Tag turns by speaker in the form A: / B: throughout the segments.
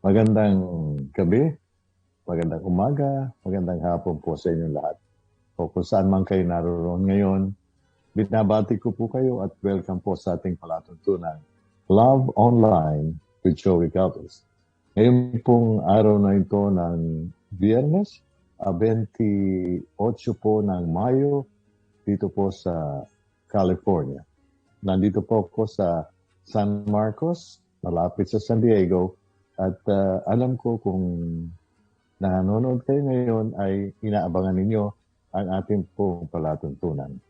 A: Magandang gabi, magandang umaga, magandang hapon po sa inyong lahat. O kung saan man kayo naroon ngayon, binabati ko po kayo at welcome po sa ating palatuntunan, Love Online with Joey Galvez. Ngayon pong araw na ito ng Biyernes, 28 po ng Mayo, dito po sa California. Nandito po ako sa San Marcos, malapit sa San Diego, at alam ko kung nanonood kayo ngayon ay inaabangan ninyo ang ating pong palatuntunan.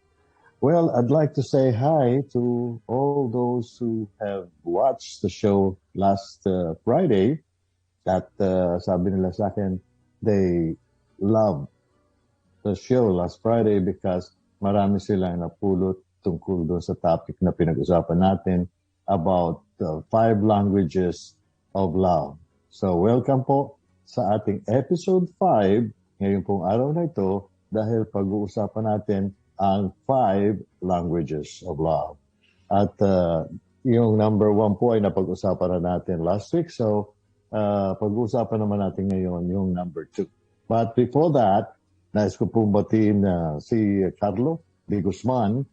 A: Well, I'd like to say hi to all those who have watched the show last Friday. At sabi nila sa akin, they love the show last Friday because marami silang napulot tungkol doon sa topic na pinag-usapan natin about 5 languages of love. So welcome po sa ating episode 5 ngayon pong araw na ito dahil pag-uusapan natin ang 5 languages of love. At yung number 1 po ay napag-usapan na natin last week. So pag-uusapan naman natin ngayon yung number 2. But before that, nais ko pong batiin si Carlo de Guzman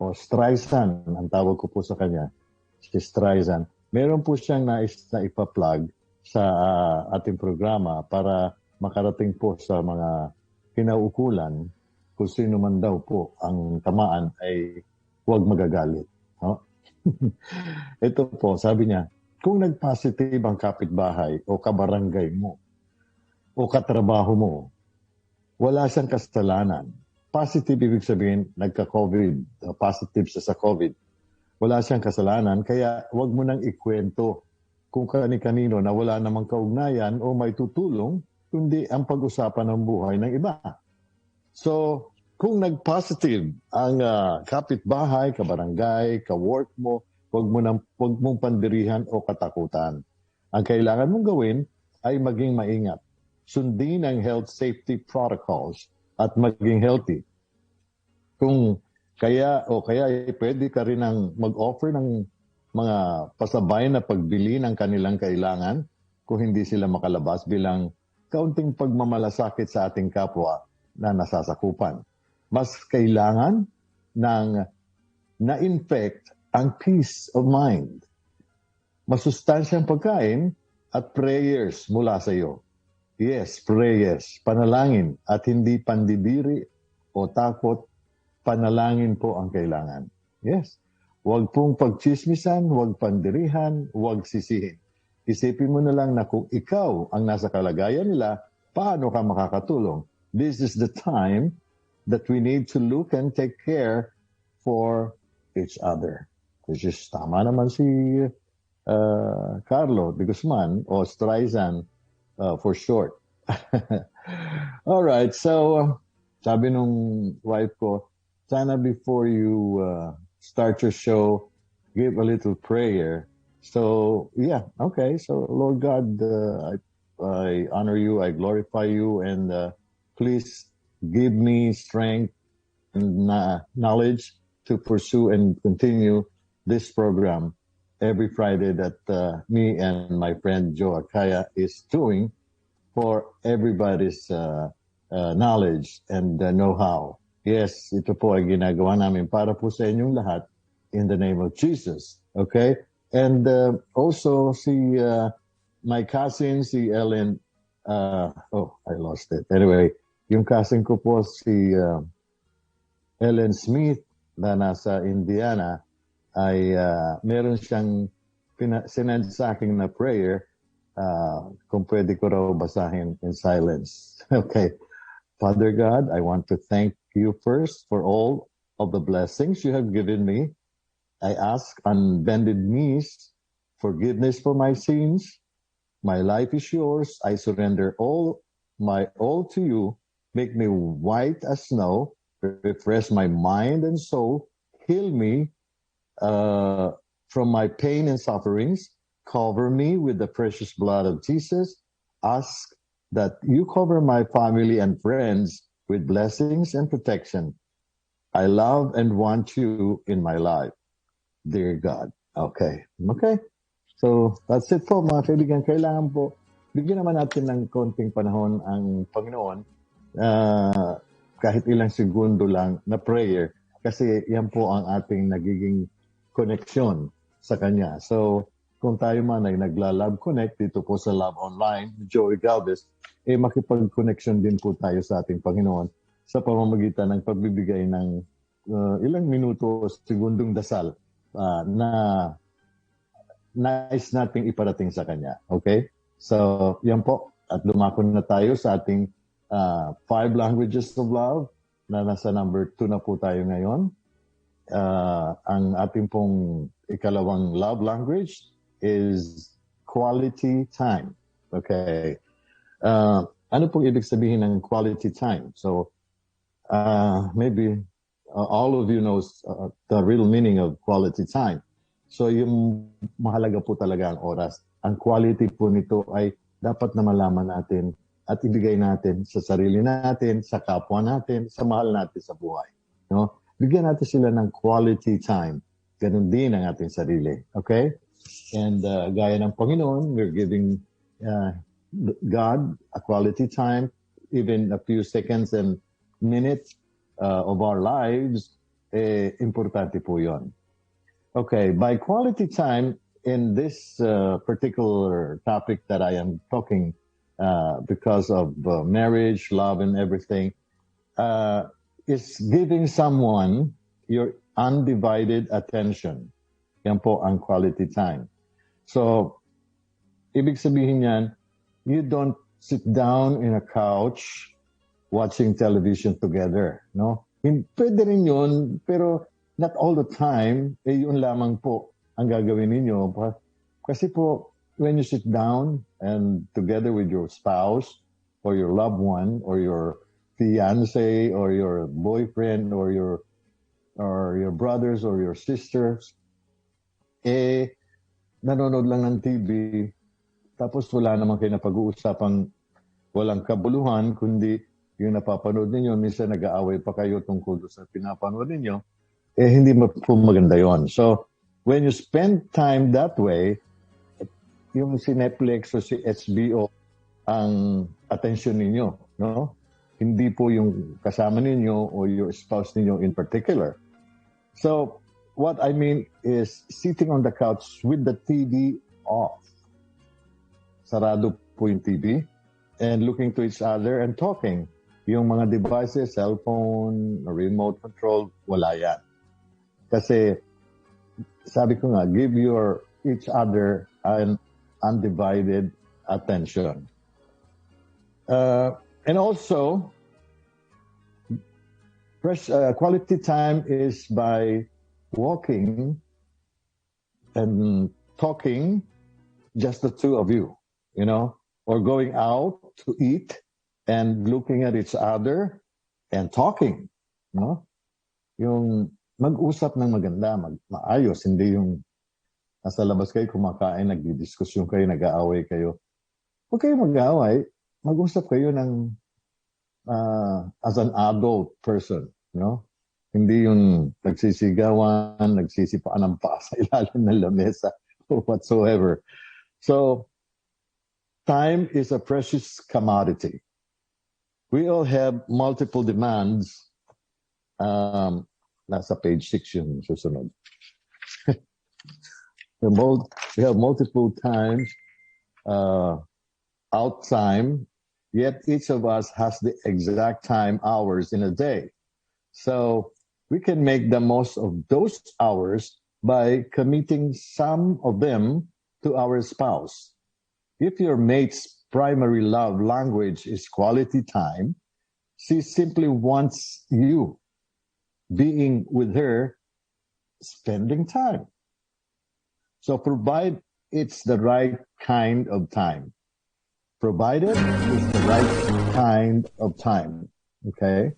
A: o Streisand, ang tawag ko po sa kanya, si Streisand. Meron po siyang nais na ipa-plug sa ating programa para makarating po sa mga kinaukulan kung sino man daw po ang tamaan ay huwag magagalit. No? Ito po, sabi niya, kung nag-positive ang kapitbahay o kabarangay mo o katrabaho mo, wala siyang kasalanan. Positive ibig sabihin, nagka-COVID, positive siya sa COVID. Wala siyang kasalanan, kaya wag mo nang ikwento kung kani-kanino na wala namang kaugnayan o may tutulong, kundi ang pag-usapan ng buhay ng iba. So, kung nag-positive ang kapitbahay, kabarangay, ka-work mo, wag mong pandirihan o katakutan. Ang kailangan mong gawin ay maging maingat. Sundin ang health safety protocols at maging healthy. Kung kaya pwede ka rin mag-offer ng mga pasabay na pagbili ng kanilang kailangan kung hindi sila makalabas bilang kaunting pagmamalasakit sa ating kapwa na nasasakupan. Mas kailangan ng na-infect ang peace of mind. Masustansyang pagkain at prayers mula sa iyo. Yes, prayers, panalangin at hindi pandidiri o takot, panalangin po ang kailangan. Yes. Huwag pong pagchismisan, huwag pandirihan, huwag sisihin. Isipin mo na lang na kung ikaw ang nasa kalagayan nila, paano ka makakatulong? This is the time that we need to look and take care for each other. Which is tama naman si Carlo de Guzman o Streisand for short. All right, so sabi nung wife ko, sana before you start your show, give a little prayer. So, yeah, okay. So, Lord God, I honor you, I glorify you, and please give me strength and knowledge to pursue and continue this program every Friday that me and my friend Joe Akaya is doing for everybody's knowledge and know-how. Yes, ito po ay ginagawa namin para po sa inyong lahat in the name of Jesus. Okay? And also my cousin, si Ellen, I lost it. Anyway, yung cousin ko po si Ellen Smith na nasa Indiana ay meron siyang sinend sa akin na prayer kung pwede ko raw basahin in silence. Okay. Father God, I want to thank you first for all of the blessings you have given me. I ask on bended knees forgiveness for my sins. My life is yours. I surrender all to you. Make me white as snow. Refresh my mind and soul. Heal me from my pain and sufferings. Cover me with the precious blood of Jesus. Ask that you cover my family and friends with blessings and protection. I love and want you in my life, dear God. Okay. So, that's it po mga kaibigan. Kailangan po, bigyan naman natin ng konting panahon ang Panginoon, kahit ilang segundo lang na prayer. Kasi yan po ang ating nagiging connection sa Kanya. So, kung tayo man ay nagla-love connect dito po sa Love Online, Joey Galvez, makipag-connection din po tayo sa ating Panginoon sa pamamagitan ng pagbibigay ng ilang minuto o segundong dasal na nais nating iparating sa Kanya. Okay? So, yan po. At lumako na tayo sa ating 5 languages of love na nasa number 2 na po tayo ngayon. Ang ating pong ikalawang love language is quality time. Okay. Ano pong ibig sabihin ng quality time? So, maybe all of you knows the real meaning of quality time. So, yung mahalaga po talaga ang oras. Ang quality po nito ay dapat na malaman natin at ibigay natin sa sarili natin, sa kapwa natin, sa mahal natin sa buhay. No? Bigyan natin sila ng quality time. Ganun din ang ating sarili. Okay? And gaya ng Panginoon, we're giving God a quality time, even a few seconds and minutes of our lives, importante po yun. Okay, by quality time, in this particular topic that I am talking because of marriage, love, and everything, is giving someone your undivided attention. Yan po ang quality time. So, ibig sabihin yan, you don't sit down in a couch watching television together, no? Pwede rin yun, pero not all the time, yun lamang po ang gagawin ninyo. Kasi po, when you sit down and together with your spouse or your loved one or your fiancé or your boyfriend or your brothers or your sisters, nanonood lang ng TV, tapos wala naman kayo na pag-uusapang walang kabuluhan, kundi yung napapanood ninyo, minsan nag-aaway pa kayo tungkol sa pinapanood ninyo, hindi po maganda yon. So, when you spend time that way, yung si Netflix o si HBO ang attention ninyo, no? Hindi po yung kasama ninyo o your spouse ninyo in particular. So, what I mean is sitting on the couch with the TV off. Sarado po yung TV and looking to each other and talking. Yung mga devices, cellphone, remote control, wala yan. Kasi, sabi ko nga, give each other an undivided attention. And also, quality time is by walking and talking, just the two of you, or going out to eat and looking at each other and talking, Yung mag-usap ng maganda, maayos, hindi yung nasa labas kayo, kumakain, nagdidiskusyon kayo, nag-aaway kayo. Huwag kayo mag-aaway. Mag-usap kayo ng as an adult person, Hindi yung nagsisigawan, nagsisipaan ng paa sa ilalim ng lamesa or whatsoever. So, time is a precious commodity. We all have multiple demands. Nasa page 6 yung susunod. We have multiple times, out time, yet each of us has the exact time hours in a day. So we can make the most of those hours by committing some of them to our spouse. If your mate's primary love language is quality time, she simply wants you being with her, spending time. So provide it's the right kind of time. Provided it's the right kind of time. Okay?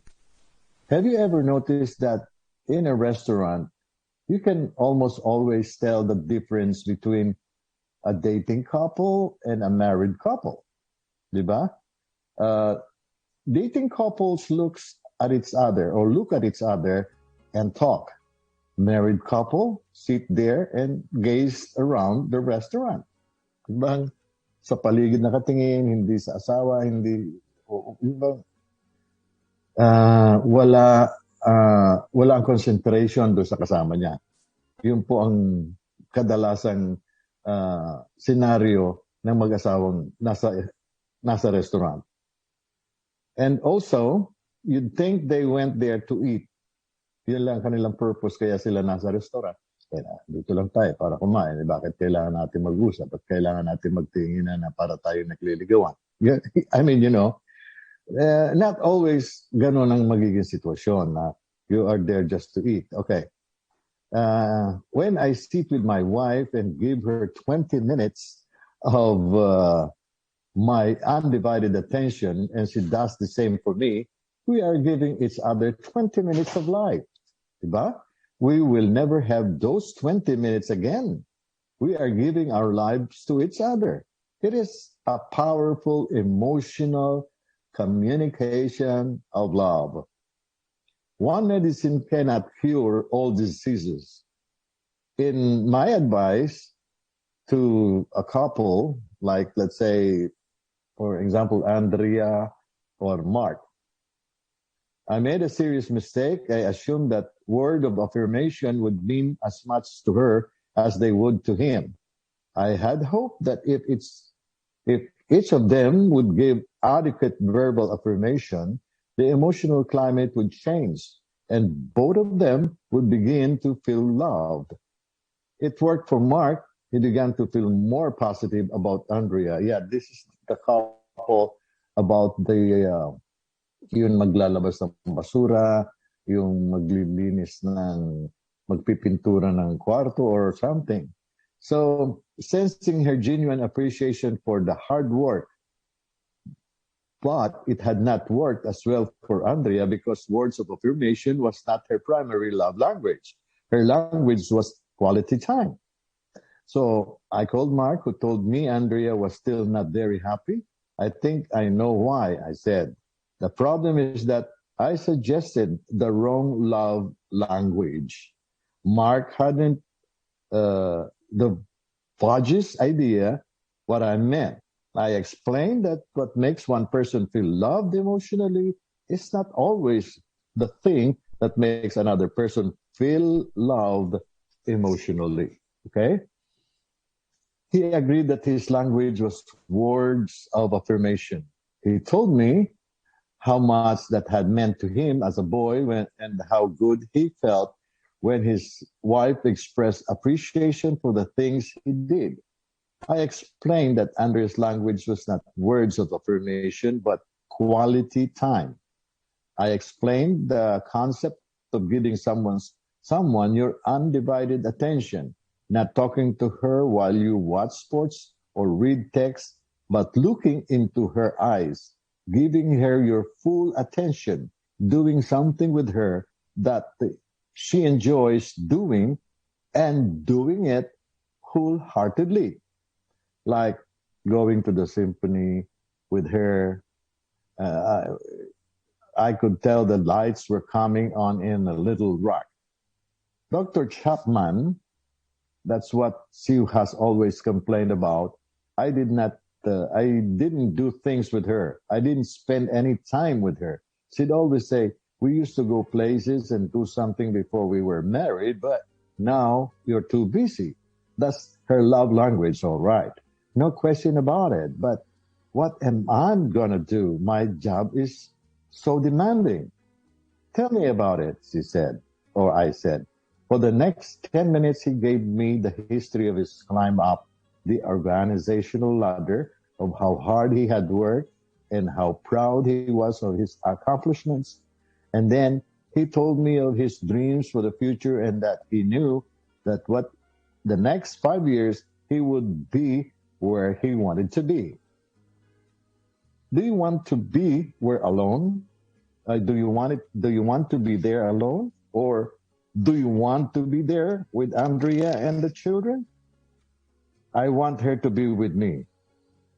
A: Have you ever noticed that in a restaurant, you can almost always tell the difference between a dating couple and a married couple? Diba? Dating couples look at each other and talk. married couple sit there and gaze around the restaurant. Bang, sa paligid nakatingin, hindi sa asawa, hindi, bang, wala ang concentration doon sa kasama niya. Yun po ang kadalasang senaryo ng mag-asawang nasa restaurant. And also, you'd think they went there to eat. Yun lang kanilang purpose, kaya sila nasa restaurant. Kaya dito lang tayo para kumain. Bakit kailangan natin mag-usap? At kailangan natin magtinginan na para tayo nagliligawan? I mean, not always ganun ang magiging sitwasyon na you are there just to eat. Okay. When I sit with my wife and give her 20 minutes of my undivided attention, and she does the same for me, we are giving each other 20 minutes of life. Diba? We will never have those 20 minutes again. We are giving our lives to each other. It is a powerful emotional communication of love. One medicine cannot cure all diseases. In my advice to a couple, like let's say, for example, Andrea or Mark, I made a serious mistake. I assumed that word of affirmation would mean as much to her as they would to him. I had hoped that if each of them would give adequate verbal affirmation, the emotional climate would change and both of them would begin to feel loved. It worked for Mark. He began to feel more positive about Andrea. Yeah, this is the couple about the yung maglalabas ng basura, yung maglilinis ng magpipintura ng kwarto or something. So, sensing her genuine appreciation for the hard work, but it had not worked as well for Andrea because words of affirmation was not her primary love language. Her language was quality time. So I called Mark, who told me Andrea was still not very happy. I think I know why, I said. The problem is that I suggested the wrong love language. Mark hadn't the vaguest idea what I meant. I explained that what makes one person feel loved emotionally is not always the thing that makes another person feel loved emotionally. Okay? He agreed that his language was words of affirmation. He told me how much that had meant to him as a boy and how good he felt when his wife expressed appreciation for the things he did. I explained that Andrea's language was not words of affirmation, but quality time. I explained the concept of giving someone your undivided attention, not talking to her while you watch sports or read text, but looking into her eyes, giving her your full attention, doing something with her that she enjoys doing and doing it wholeheartedly, like going to the symphony with her. I could tell the lights were coming on in a little rock. Dr. Chapman, that's what she has always complained about. I didn't do things with her. I didn't spend any time with her. She'd always say, we used to go places and do something before we were married, but now you're too busy. That's her love language, all right. No question about it. But what am I going to do? My job is so demanding. Tell me about it, she said, or I said. For the next 10 minutes, he gave me the history of his climb up the organizational ladder, of how hard he had worked and how proud he was of his accomplishments. And then he told me of his dreams for the future and that he knew that what the next 5 years he would be where he wanted to be. Do you want to be where alone? Do you want to be there alone? Or do you want to be there with Andrea and the children? I want her to be with me.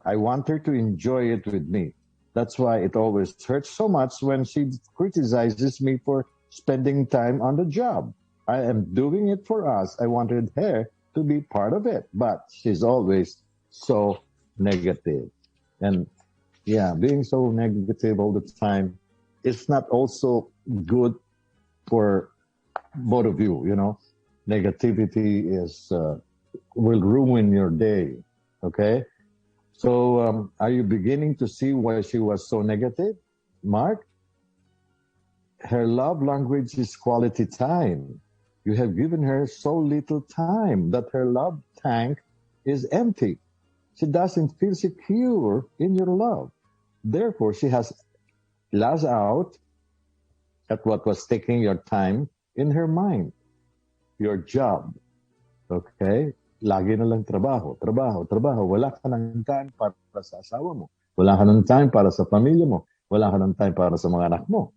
A: I want her to enjoy it with me. That's why it always hurts so much when she criticizes me for spending time on the job. I am doing it for us. I wanted her to be part of it, but she's always so negative. And yeah, being so negative all the time, it's not also good for both of you, you know. Negativity is will ruin your day. Okay, so are you beginning to see why she was so negative, Mark? Her love language is quality time. You have given her so little time that her love tank is empty. She doesn't feel secure in your love. Therefore, she has lost out at what was taking your time in her mind, your job. Okay? Lagi na lang trabaho, trabaho, trabaho. Wala ka ng time para sa asawa mo. Wala ka ng time para sa pamilya mo. Wala ka ng time para sa mga anak mo.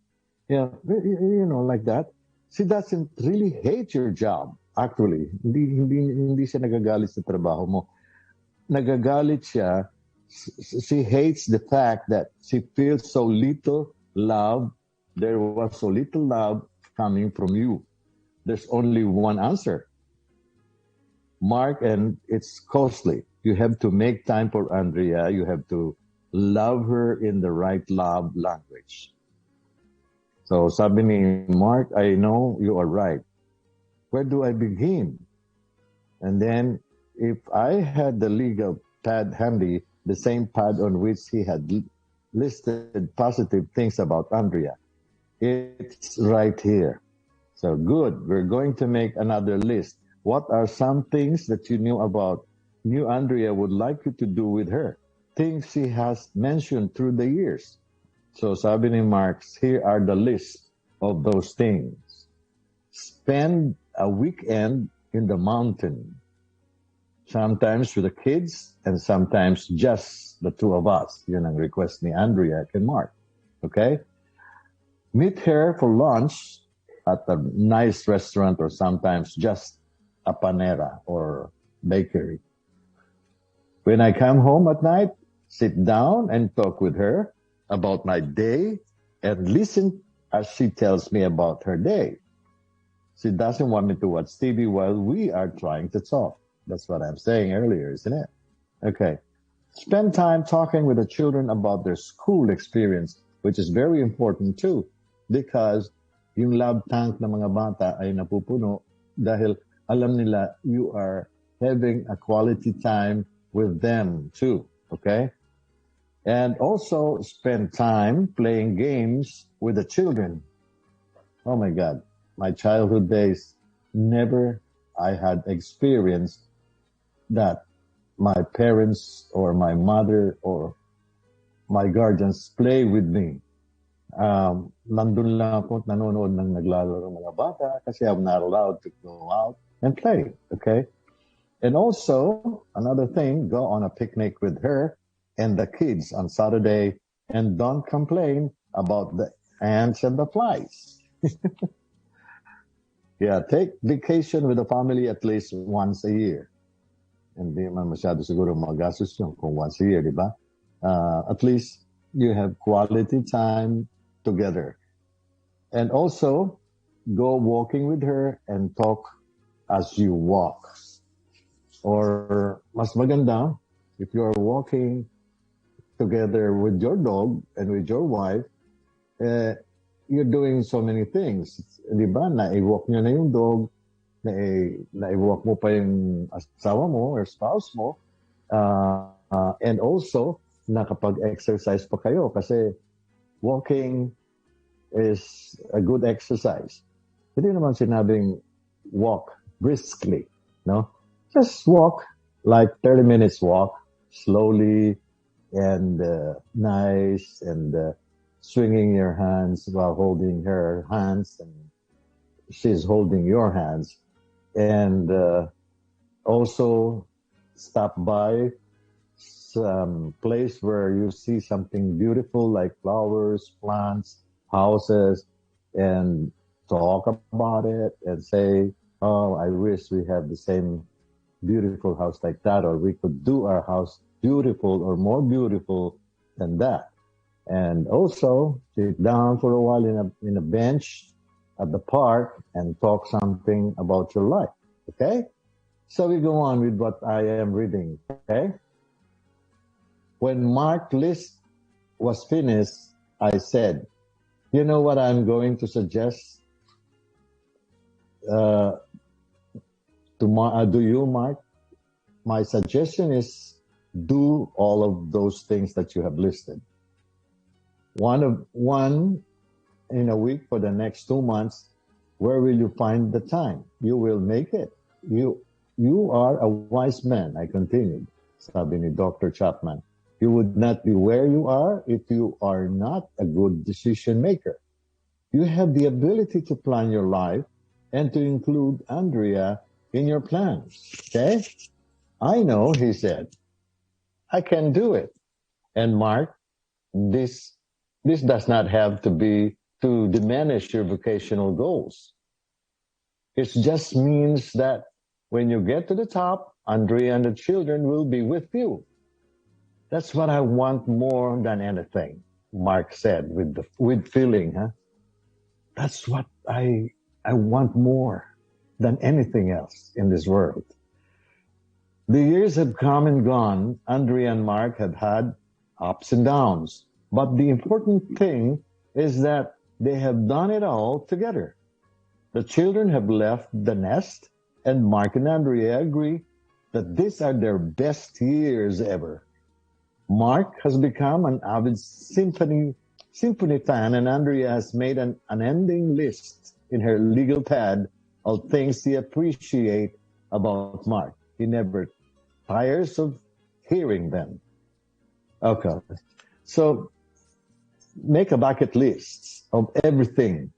A: Yeah, you know, like that. She doesn't really hate your job, actually. Hindi siya nagagalit sa trabaho mo. Nagagalit siya. She hates the fact that she feels so little love. There was so little love coming from you. There's only one answer, Mark, and it's costly. You have to make time for Andrea. You have to love her in the right love language. So sabi ni Mark, I know you are right. Where do I begin? And then if I had the legal pad handy, the same pad on which he had listed positive things about Andrea, it's right here. So good. We're going to make another list. What are some things that you knew about new Andrea would like you to do with her? Things she has mentioned through the years. So sabi ni Marx, here are the list of those things. Spend a weekend in the mountain. Sometimes with the kids and sometimes just the two of us. Yun ang request ni Andrea and Mark. Okay? Meet her for lunch at a nice restaurant or sometimes just a panera or bakery. When I come home at night, sit down and talk with her about my day and listen as she tells me about her day. She doesn't want me to watch TV while we are trying to talk. That's what I'm saying earlier, isn't it? Okay. Spend time talking with the children about their school experience, which is very important too, because yung love tank ng mga bata ay napupuno dahil alam nila you are having a quality time with them too. Okay? And also spend time playing games with the children. Oh my God. My childhood days, never I had experienced that my parents or my mother or my guardians play with me. Nandun lang ako at nanonood ng naglalaro ng mga bata kasi I'm not allowed to go out and play. Okay? And also, another thing, go on a picnic with her and the kids on Saturday and don't complain about the ants and the flies. Yeah, take vacation with the family at least once a year. Hindi man masyado siguro magastos yun kung once a year, di ba? At least you have quality time together. And also, go walking with her and talk as you walk. Or mas maganda, if you're walking together with your dog and with your wife, you're doing so many things. Di ba? Na-walk nyo na yung dog, na-walk mo pa yung asawa mo or spouse mo, and also, nakapag-exercise pa kayo kasi walking is a good exercise. Hindi naman sinabing walk briskly, no? Just walk, like 30 minutes walk, slowly and nice and swinging your hands while holding her hands and she's holding your hands. And also stop by some place where you see something beautiful like flowers, plants, houses, and talk about it and say, oh, I wish we had the same beautiful house like that, or we could do our house beautiful or more beautiful than that. And also sit down for a while in a bench at the park and talk something about your life. Okay? So we go on with what I am reading. Okay? When Mark's list was finished, I said, you know what I'm going to suggest do you, Mark? My suggestion is do all of those things that you have listed. One in a week for the next 2 months. Where will you find the time? You will make it. You are a wise man, I continued, sabi ni Dr. Chapman. You would not be where you are if you are not a good decision maker. You have the ability to plan your life and to include Andrea in your plans. Okay? I know, he said. I can do it. And Mark, this does not have to be to diminish your vocational goals. It just means that when you get to the top, Andrea and the children will be with you. That's what I want more than anything, Mark said with feeling, huh? That's what I want more than anything else in this world. The years have come and gone. Andrea and Mark have had ups and downs. But the important thing is that they have done it all together. The children have left the nest, and Mark and Andrea agree that these are their best years ever. Mark has become an avid symphony fan, and Andrea has made an unending list in her legal pad of things she appreciates about Mark. He never tires of hearing them. Okay. So make a bucket list of everything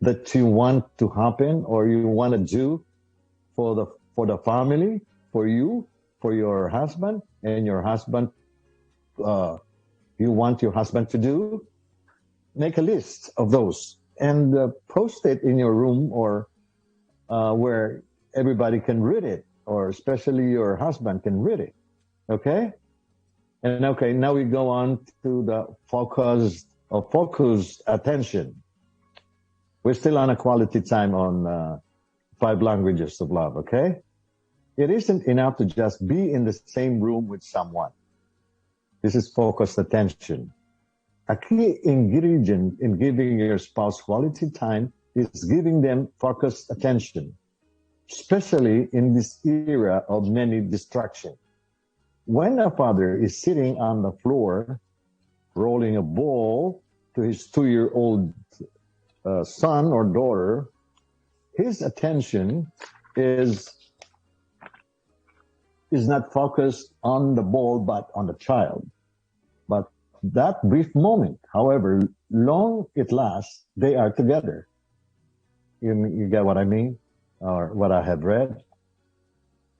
A: that you want to happen or you want to do for the family, for you, for your husband, and your husband, you want your husband to do. Make a list of those and post it in your room or where everybody can read it, or especially your husband can read it. Okay? And okay, now we go on to the focused attention. We're still on a quality time on 5 languages of love, okay? It isn't enough to just be in the same room with someone. This is focused attention. A key ingredient in giving your spouse quality time is giving them focused attention, especially in this era of many distractions. When a father is sitting on the floor, rolling a ball to his 2-year-old son or daughter, his attention is not focused on the ball, but on the child. But that brief moment, however long it lasts, they are together. You get what I mean? Or what I have read?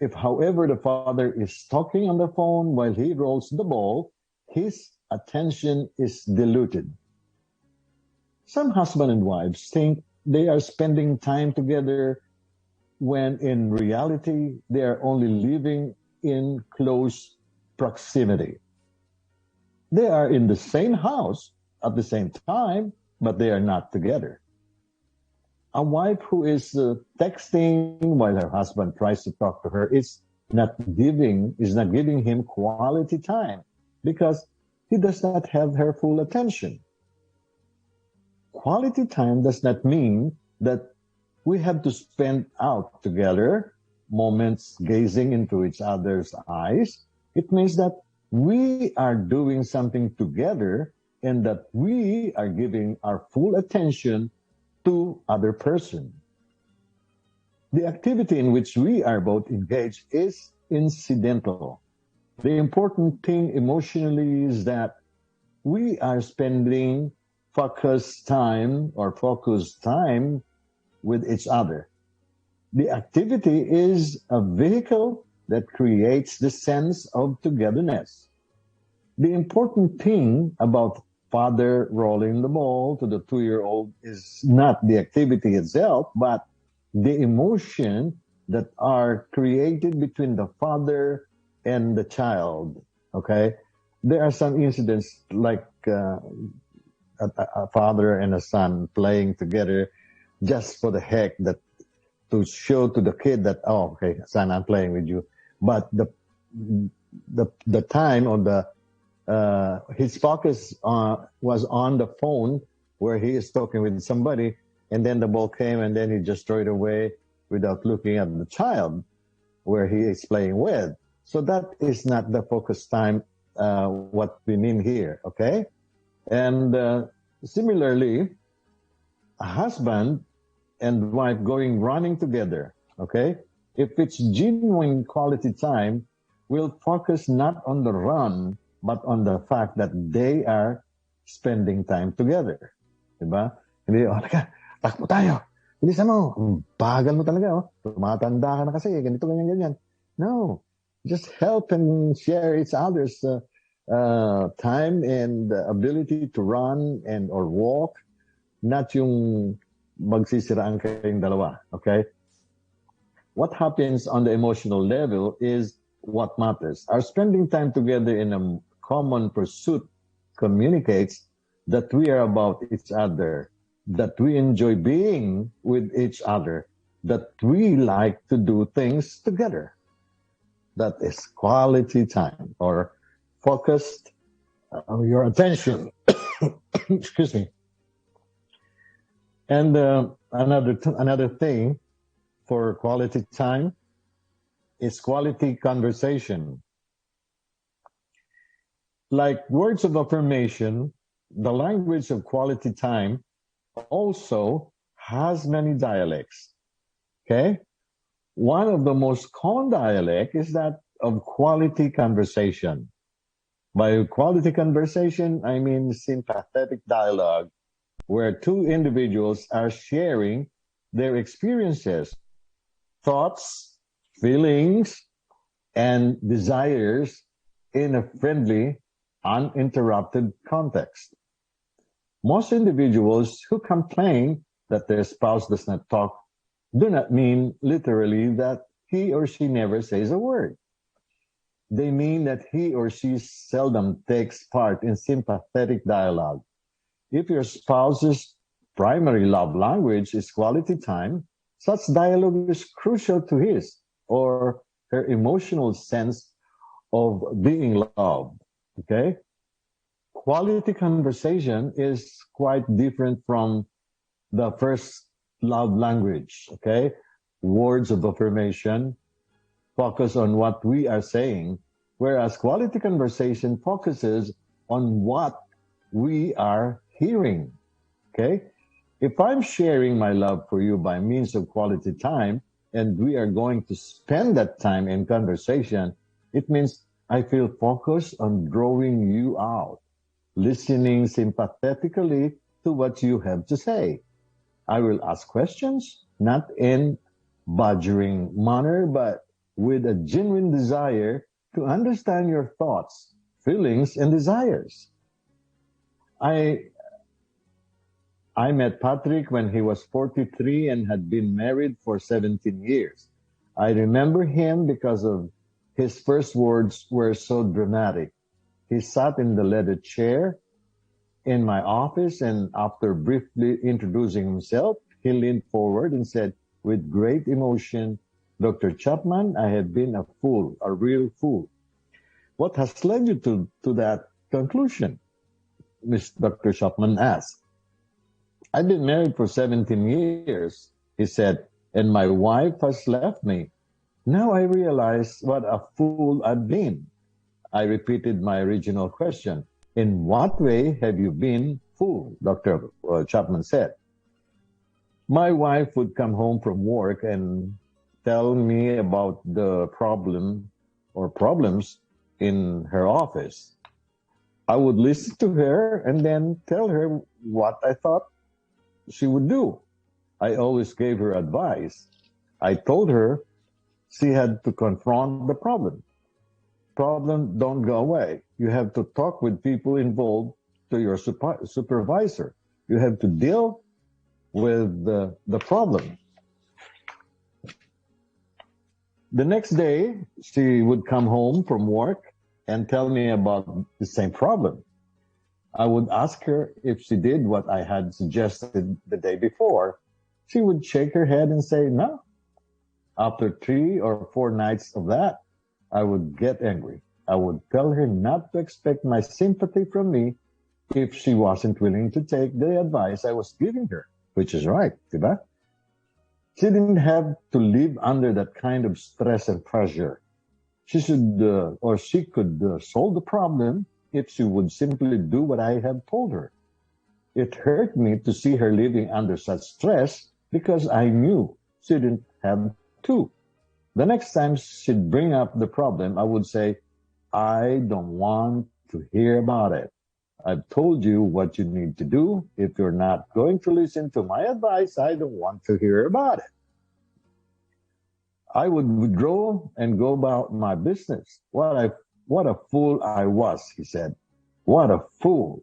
A: If, however, the father is talking on the phone while he rolls the ball, his attention is diluted. Some husband and wives think they are spending time together when in reality they are only living in close proximity. They are in the same house at the same time, but they are not together. A wife who is texting while her husband tries to talk to her is not giving him quality time because he does not have her full attention. Quality time does not mean that we have to spend out together moments gazing into each other's eyes. It means that we are doing something together and that we are giving our full attention to other person. The activity in which we are both engaged is incidental. The important thing emotionally is that we are spending focused time with each other. The activity is a vehicle that creates the sense of togetherness. The important thing about father rolling the ball to the 2-year-old is not the activity itself, but the emotion that are created between the father and the child. Okay? There are some incidents like a father and a son playing together. just for the heck that to show to the kid that, oh, okay, son, I'm playing with you. But the time on his focus was on the phone where he is talking with somebody, and then the ball came, and then he just threw it away without looking at the child where he is playing with. So that is not the focus time, what we mean here, okay? And similarly, a husband and wife going running together, okay? If it's genuine quality time, we'll focus not on the run, but on the fact that they are spending time together. Diba? Hindi, halika, takbo tayo. Bilisan mo. Ang bagal mo talaga, oh. Tumatanda ka na kasi, ganito, ganyan, ganyan. No. Just help and share each other's time and ability to run and or walk. Not yung magsisiraan kayong dalawa. Okay? What happens on the emotional level is what matters. Our spending time together in a common pursuit communicates that we are about each other, that we enjoy being with each other, that we like to do things together. That is quality time, or focused your attention. Excuse me. And another thing for quality time is quality conversation. Like words of affirmation, the language of quality time also has many dialects. Okay? One of the most common dialect is that of quality conversation. By quality conversation, I mean sympathetic dialogue, where two individuals are sharing their experiences, thoughts, feelings, and desires in a friendly, uninterrupted context. Most individuals who complain that their spouse does not talk do not mean literally that he or she never says a word. They mean that he or she seldom takes part in sympathetic dialogue. If your spouse's primary love language is quality time, such dialogue is crucial to his or her emotional sense of being loved. Okay? Quality conversation is quite different from the first love language. Okay? Words of affirmation focus on what we are saying, whereas quality conversation focuses on what we are hearing. Okay? If I'm sharing my love for you by means of quality time, and we are going to spend that time in conversation, it means I feel focused on drawing you out, listening sympathetically to what you have to say. I will ask questions, not in badgering manner, but with a genuine desire to understand your thoughts, feelings, and desires. I met Patrick when he was 43 and had been married for 17 years. I remember him because of his first words were so dramatic. He sat in the leather chair in my office, and after briefly introducing himself, he leaned forward and said with great emotion, "Dr. Chapman, I have been a fool, a real fool." What has led you to that conclusion? Dr. Chapman asked. I've been married for 17 years, he said, and my wife has left me. Now I realize what a fool I've been. I repeated my original question. In what way have you been fooled? Dr. Chapman said. My wife would come home from work and tell me about the problem or problems in her office. I would listen to her and then tell her what I thought she would do. I always gave her advice. I told her she had to confront the problem. Problem don't go away. You have to talk with people involved, to your supervisor. You have to deal with the problem. The next day, she would come home from work and tell me about the same problem. I would ask her if she did what I had suggested the day before. she would shake her head and say, no. After 3 or 4 nights of that, I would get angry. I would tell her not to expect my sympathy from me if she wasn't willing to take the advice I was giving her, which is right, diba? She didn't have to live under that kind of stress and pressure. She could solve the problem if she would simply do what I had told her. It hurt me to see her living under such stress because I knew she didn't have to. The next time she'd bring up the problem, I would say, I don't want to hear about it. I've told you what you need to do. If you're not going to listen to my advice, I don't want to hear about it. I would withdraw and go about my business. What a fool I was, he said. What a fool.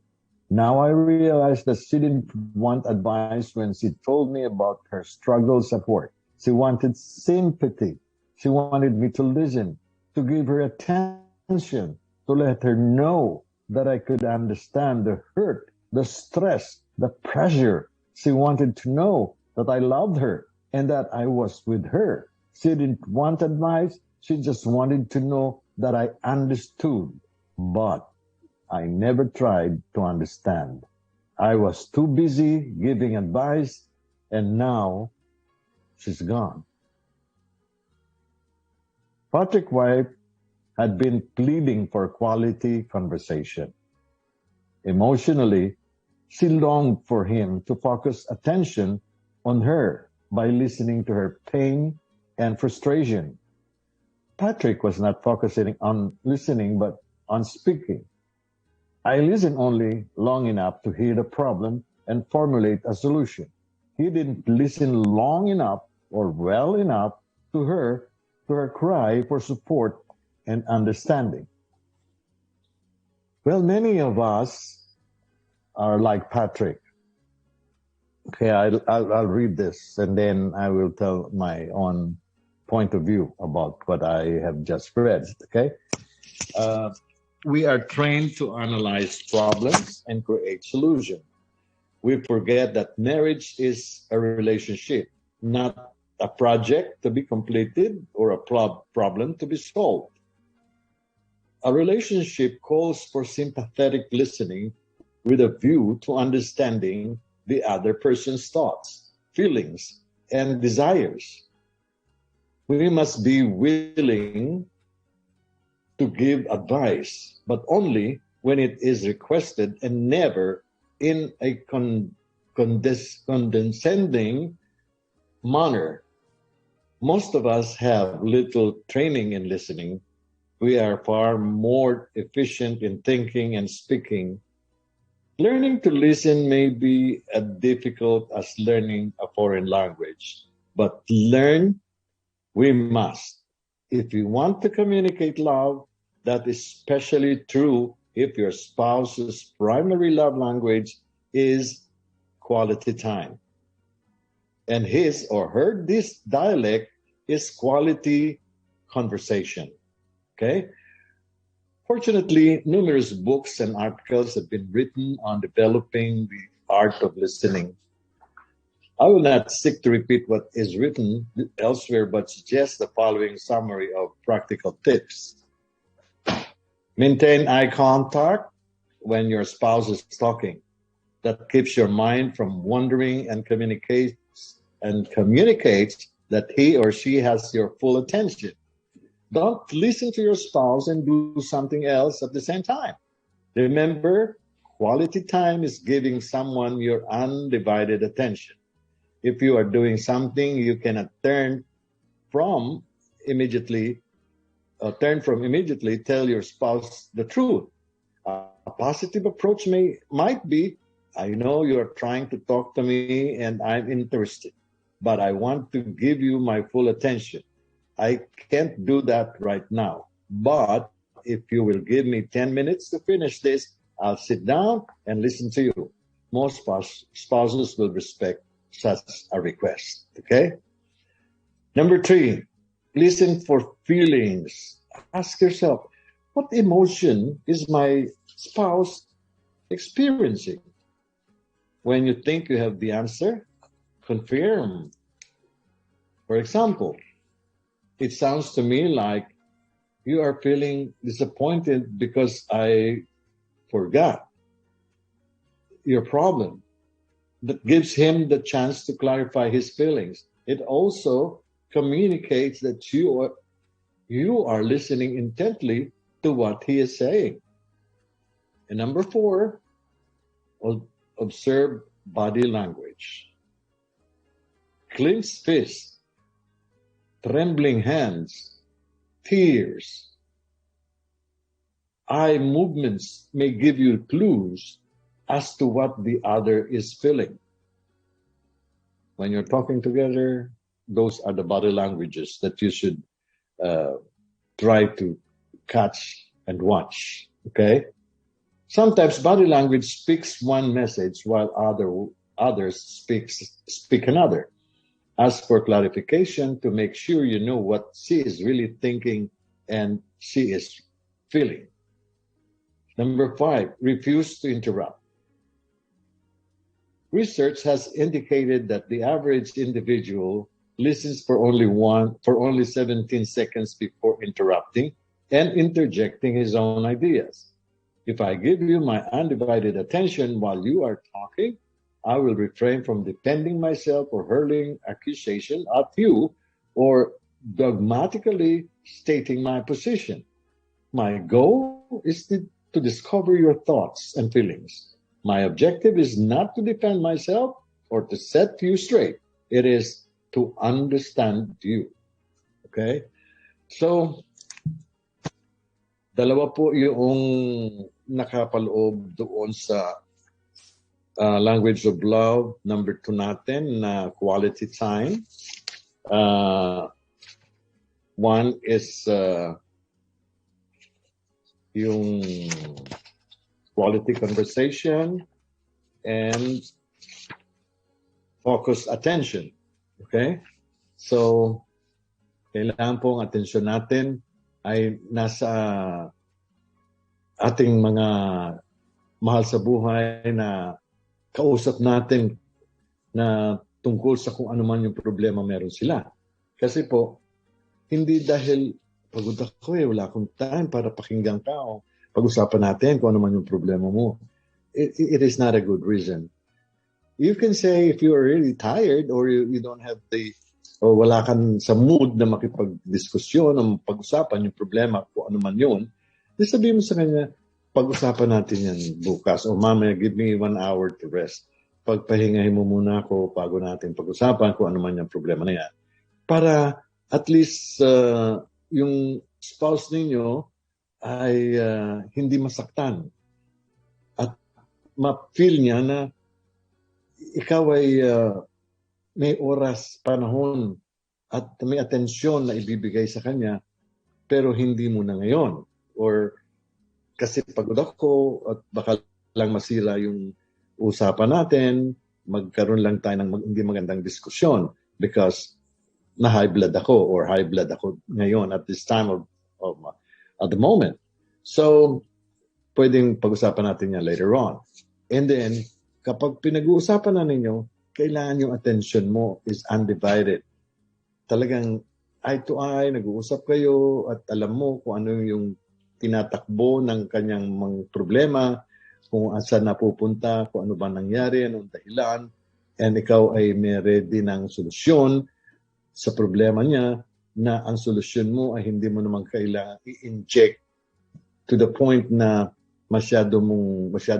A: Now I realize that she didn't want advice when she told me about her struggles at work. She wanted sympathy. She wanted me to listen, to give her attention, to let her know that I could understand the hurt, the stress, the pressure. She wanted to know that I loved her and that I was with her. She didn't want advice. She just wanted to know that I understood. But I never tried to understand. I was too busy giving advice, and now she's gone. Patrick's wife had been pleading for quality conversation. Emotionally, she longed for him to focus attention on her by listening to her pain and frustration. Patrick was not focusing on listening, but on speaking. I listened only long enough to hear the problem and formulate a solution. He didn't listen long enough or well enough to her cry for support and understanding. Well, many of us are like Patrick. Okay, I'll read this and then I will tell my own point of view about what I have just read. Okay, we are trained to analyze problems and create solutions. We forget that marriage is a relationship, not a project to be completed or a problem to be solved. A relationship calls for sympathetic listening with a view to understanding the other person's thoughts, feelings, and desires. We must be willing to give advice, but only when it is requested and never in a condescending manner. Most of us have little training in listening. We are far more efficient in thinking and speaking. Learning to listen may be as difficult as learning a foreign language, but learn we must. If you want to communicate love, that is especially true if your spouse's primary love language is quality time. And his or her this dialect is quality conversation. Okay? Fortunately, numerous books and articles have been written on developing the art of listening. I will not seek to repeat what is written elsewhere, but suggest the following summary of practical tips. Maintain eye contact when your spouse is talking. That keeps your mind from wandering and communicates that he or she has your full attention. Don't listen to your spouse and do something else at the same time. Remember, quality time is giving someone your undivided attention. If you are doing something you cannot turn from immediately, tell your spouse the truth. A positive approach might be, I know you're trying to talk to me and I'm interested, but I want to give you my full attention. I can't do that right now, but if you will give me 10 minutes to finish this, I'll sit down and listen to you. Most spouses will respect such a request, okay? Number 3, listen for feelings. Ask yourself, what emotion is my spouse experiencing? When you think you have the answer, confirm. For example, it sounds to me like you are feeling disappointed because I forgot your problem. That gives him the chance to clarify his feelings. It also communicates that you are listening intently to what he is saying. And number 4, observe body language. Clenched fists, trembling hands, tears, eye movements may give you clues as to what the other is feeling. When you're talking together, those are the body languages that you should try to catch and watch. Okay? Sometimes body language speaks one message while others speak another. Ask for clarification to make sure you know what she is really thinking and she is feeling. Number 5, refuse to interrupt. Research has indicated that the average individual listens for only 17 seconds before interrupting and interjecting his own ideas. If I give you my undivided attention while you are talking, I will refrain from defending myself or hurling accusation at you or dogmatically stating my position. My goal is to discover your thoughts and feelings. My objective is not to defend myself or to set you straight. It is to understand you. Okay? So, dalawa po yung nakapaloob doon sa language of love. Number 2 natin na quality time. One is yung quality conversation and focused attention. Okay? So, kailangan pong atensyon natin ay nasa ating mga mahal sa buhay na kausap natin na tungkol sa kung ano man yung problema meron sila. Kasi po, hindi dahil pagod ako wala akong time para pakinggan ka o pag-usapan natin kung ano man yung problema mo. It is not a good reason. You can say if you are really tired or you don't have o wala kang sa mood na makipag-diskusyon o pag-usapan yung problema kung ano man yun, sabihin mo sa kanya, pag-usapan natin yan bukas o mamaya give me 1 hour to rest. Pagpahingahin mo muna ako bago natin pag-usapan kung ano man yung problema na yan. Para at least yung spouse ninyo ay hindi masaktan at ma-feel niya na ikaw ay may oras, panahon at may atensyon na ibibigay sa kanya pero hindi mo na ngayon or kasi pagod ako at baka lang masira yung usapan natin, magkaroon lang tayo ng hindi magandang diskusyon because na high blood ako or high blood ako ngayon at this time of at the moment. So, pwedeng pag-usapan natin yan later on. And then, kapag pinag-uusapan na ninyo, kailangan yung attention mo is undivided. Talagang eye to eye, nag-uusap kayo at alam mo kung ano yung tinatakbo ng kanyang mga problema, kung saan napupunta, kung ano ba nangyari, anong dahilan, and ikaw ay may ready ng solusyon sa problema niya na ang solusyon mo ay hindi mo naman kailangan i-inject to the point na masyado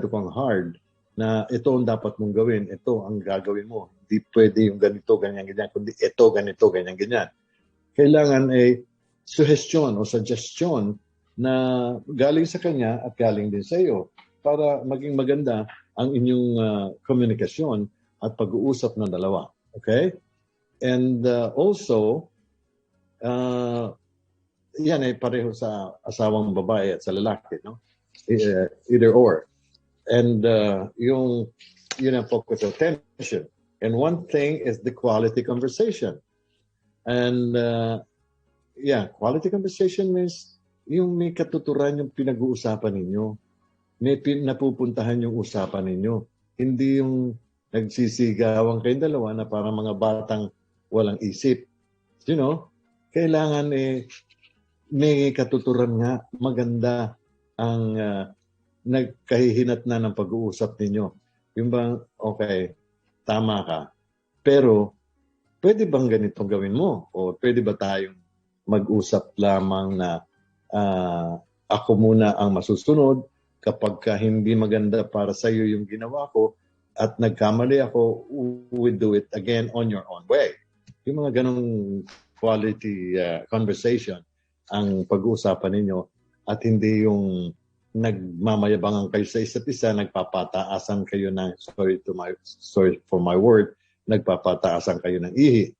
A: kang hard na ito ang dapat mong gawin, ito ang gagawin mo. Hindi pwede yung ganito, ganyan, kundi ito, ganito, ganyan, ganyan. Kailangan ay suggestion o suggestion na galing sa kanya at galing din sa iyo para maging maganda ang inyong komunikasyon at pag-uusap ng dalawa. Okay? And also, yan ay pareho sa asawang babae at sa lalaki, no? Either or. And yung ang focus of attention. And one thing is the quality conversation. And quality conversation means yung may katuturan yung pinag-uusapan ninyo. May napupuntahan yung usapan ninyo. Hindi yung nagsisigawan kayong dalawa na parang mga batang walang isip. You know, kailangan may katuturan nga, maganda ang nagkahihinat na ng pag-uusap ninyo. Yung bang, okay, tama ka. Pero, pwede bang ganitong gawin mo? O pwede ba tayong mag-usap lamang na ako muna ang masusunod kapag ka hindi maganda para sa iyo yung ginawa ko at nagkamali ako, we do it again on your own way. Yung mga ganong quality conversation ang pag-uusapan ninyo at hindi yung nagmamayabangan kayo sa isa't isa, nagpapataasan kayo ng, sorry for my word, nagpapataasan kayo ng ihi,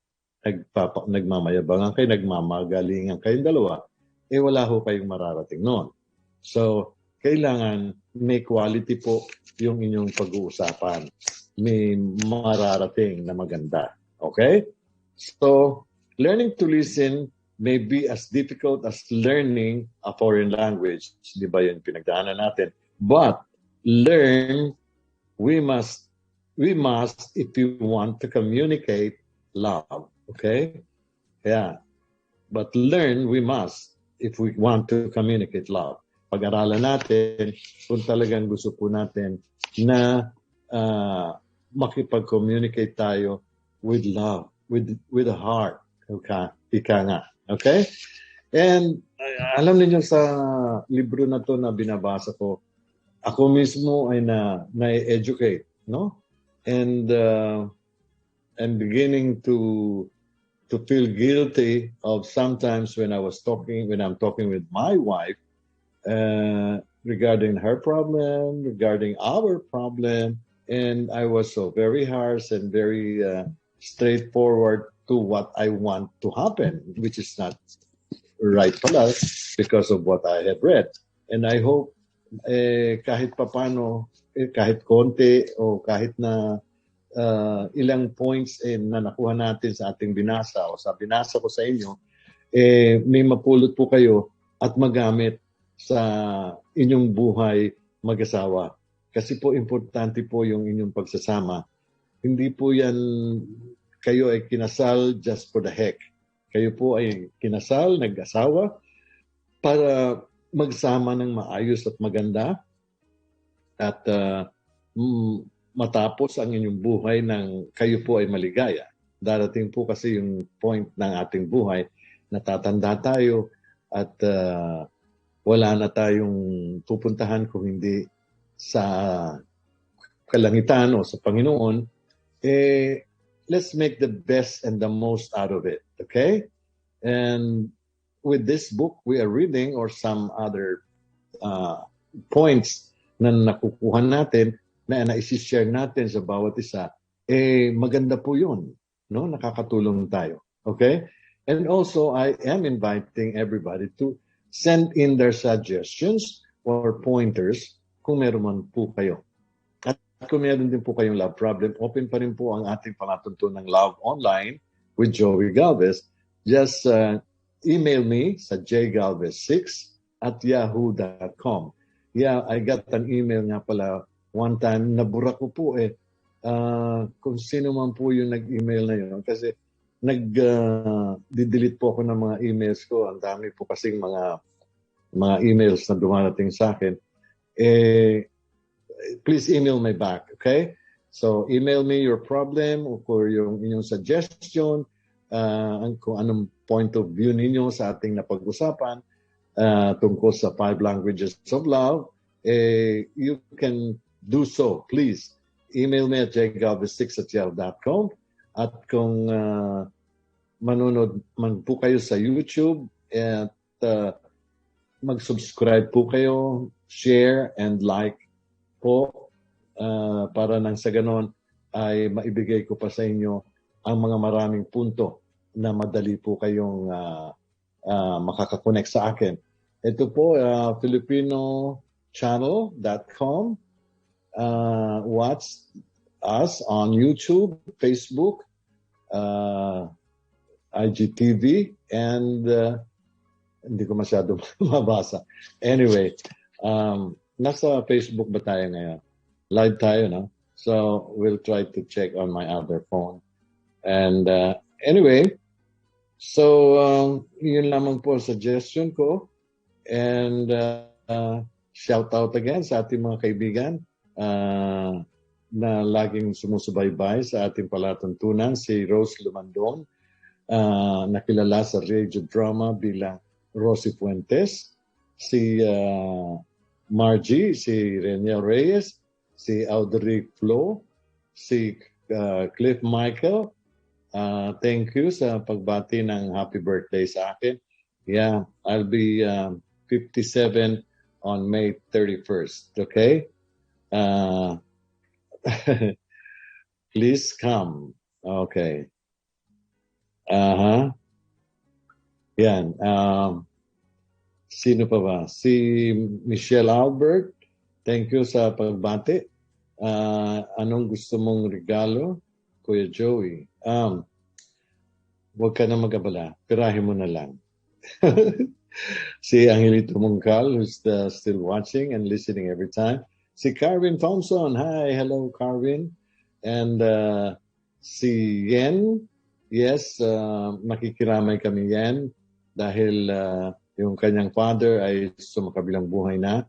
A: nagmamayabangan kayo, nagmamagalingan kayong dalawa, wala ho kayong mararating noon. So, kailangan may quality po yung inyong pag-uusapan. May mararating na maganda. Okay? So, learning to listen may be as difficult as learning a foreign language. Di ba yun pinagdaanan natin? But, we must, if you want to communicate love. Okay? Yeah. But learn, we must, if we want to communicate love. Pag-aralan natin kung talagang gusto po natin na makipag-communicate tayo with love, with a heart. Okay? Ika nga. Okay? And alam niyo sa libro na to na binabasa ko, ako mismo ay na-educate, no? And I'm beginning to feel guilty of sometimes when I'm talking with my wife regarding her problem, regarding our problem, and I was so very harsh and very straightforward to what I want to happen, which is not right pala because of what I have read. And I hope kahit papano, kahit konti o kahit na ilang points na nakuha natin sa ating binasa o sa binasa ko sa inyo, may mapulot po kayo at magamit sa inyong buhay mag-asawa. Kasi po importante po yung inyong pagsasama. Hindi po yan kayo ay kinasal just for the heck. Kayo po ay kinasal, nag-asawa para magsama ng maayos at maganda at matapos ang inyong buhay ng kayo po ay maligaya. Darating po kasi yung point ng ating buhay, natatanda tayo at wala na tayong pupuntahan kung hindi sa kalangitan o sa Panginoon, let's make the best and the most out of it. Okay? And with this book we are reading or some other points na nakukuha natin, na isi-share natin sa bawat isa, maganda po yun. No? Nakakatulong tayo. Okay? And also, I am inviting everybody to send in their suggestions or pointers kung meron man po kayo. At kung meron din po kayong love problem, open pa rin po ang ating palatuntunan ng Love Online with Joey Galvez. Just email me sa jgalvez6@yahoo.com. Yeah, I got an email nga pala one time, nabura ko po kung sino man po yung nag-email na yun. Kasi nag-delete po ako ng mga emails ko. Ang dami po kasing mga emails na dumarating sa akin. Please email me back, okay? So, email me your problem or yung inyong suggestion, kung anong point of view ninyo sa ating napag-usapan tungkol sa 5 languages of love. You can do so. Please, email me at jgalvez6@yahoo.com. At kung manunod man po kayo sa YouTube at mag-subscribe po kayo, share and like po para nang sa ganon ay maibigay ko pa sa inyo ang mga maraming punto na madali po kayong makakakonect sa akin. Ito po, filipinochannel.com. Watch us on YouTube, Facebook, IGTV, and hindi ko masyado mabasa. Anyway, nasa Facebook ba tayo ngayon? Live tayo, no? So we'll try to check on my other phone. And anyway, so yun lamang po suggestion ko. And shout out again sa ating mga kaibigan na laging sumusubaybay sa ating palatuntunan, si Rose Lumandon, nakilala sa radio drama bilang Rosie Fuentes, si Margie, si Renia Reyes, si Audrey Flo, si Cliff Michael. Thank you sa pagbati ng happy birthday sa akin. Yeah, I'll be 57 on May 31st, okay? Please come. Okay. Yan. Sino pa ba? Si Michelle Albert. Thank you sa pagbati. Anong gusto mong regalo, Kuya Joey? Huwag ka na mag-abala. Pirahin mo na lang. Si Angelito Mungkal, who's still watching and listening every time. Si Carvin Thompson. Hi. Hello, Carvin. And si Yen. Yes, makikiramay kami Yen dahil yung kanyang father ay sumakabilang buhay na.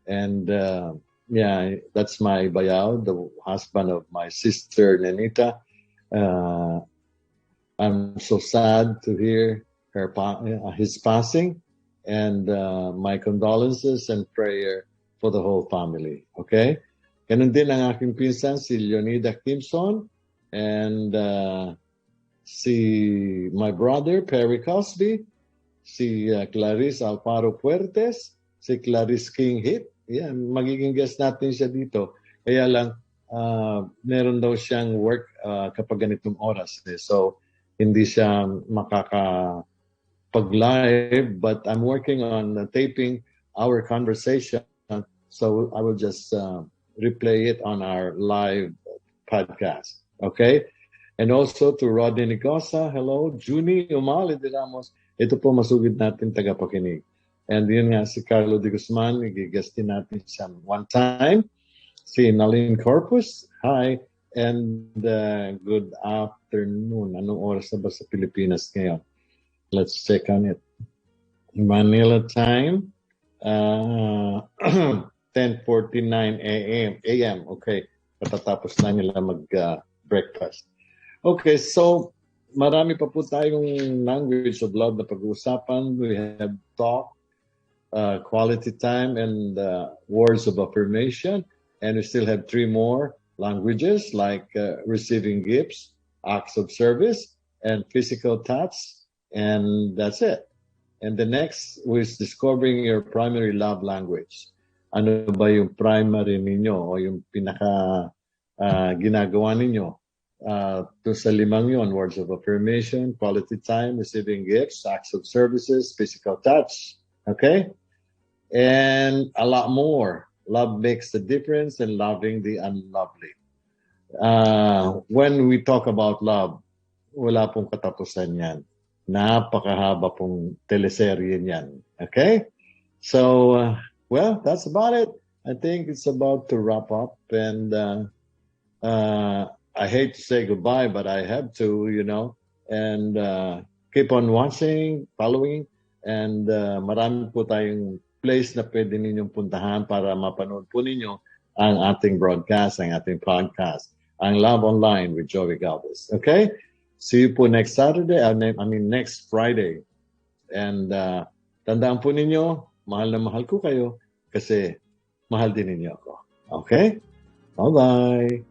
A: And yeah, that's my bayaw, the husband of my sister Nenita. I'm so sad to hear his passing, and my condolences and prayer for the whole family. Okay? Ganun din ang aking pinsan, si Leonida Kimson, and si my brother, Perry Cosby, si Clarice Alfaro Puertes, si Clarice King Hit. Yeah, magiging guest natin siya dito. Kaya lang, meron daw siyang work kapag ganitong oras. So, hindi siya makakapag-live, but I'm working on taping our conversation. So, I will just replay it on our live podcast. Okay? And also to Rodney Nicosa, hello. Junie Umali de Ramos. Ito po masugid natin tagapakinig. And yun nga, si Carlo de Guzman, i-guestin natin siya one time. Si Nalin Corpus, hi. And good afternoon. Anong oras na ba sa Pilipinas ngayon? Let's check on it. Manila time, 10:49 a.m. Okay, katatapos na nila mag-breakfast. Okay, so marami pa po tayong language of love na pag-uusapan. We have talk, quality time, and words of affirmation. And we still have 3 more languages like receiving gifts, acts of service, and physical touch. And that's it. And the next was discovering your primary love language. Ano ba yung primary ninyo o yung pinaka ginagawa ninyo? To sa 5 yun, words of affirmation, quality time, receiving gifts, acts of services, physical touch. Okay? And a lot more. Love makes the difference and loving the unlovely. When we talk about love, wala pong katapusan yan. Napakahaba pong teleserye yan. Okay? So, well, that's about it. I think it's about to wrap up. And I hate to say goodbye, but I have to, you know. And keep on watching, following. And marami po tayong place na pwede ninyong puntahan para mapanood po ninyo ang ating broadcast, ang ating podcast, ang Love Online with Joey Galvez. Okay? See you po next Saturday, next Friday. And tandaan po ninyo, mahal na mahal ko kayo kasi mahal din ninyo ako. Okay? Bye-bye!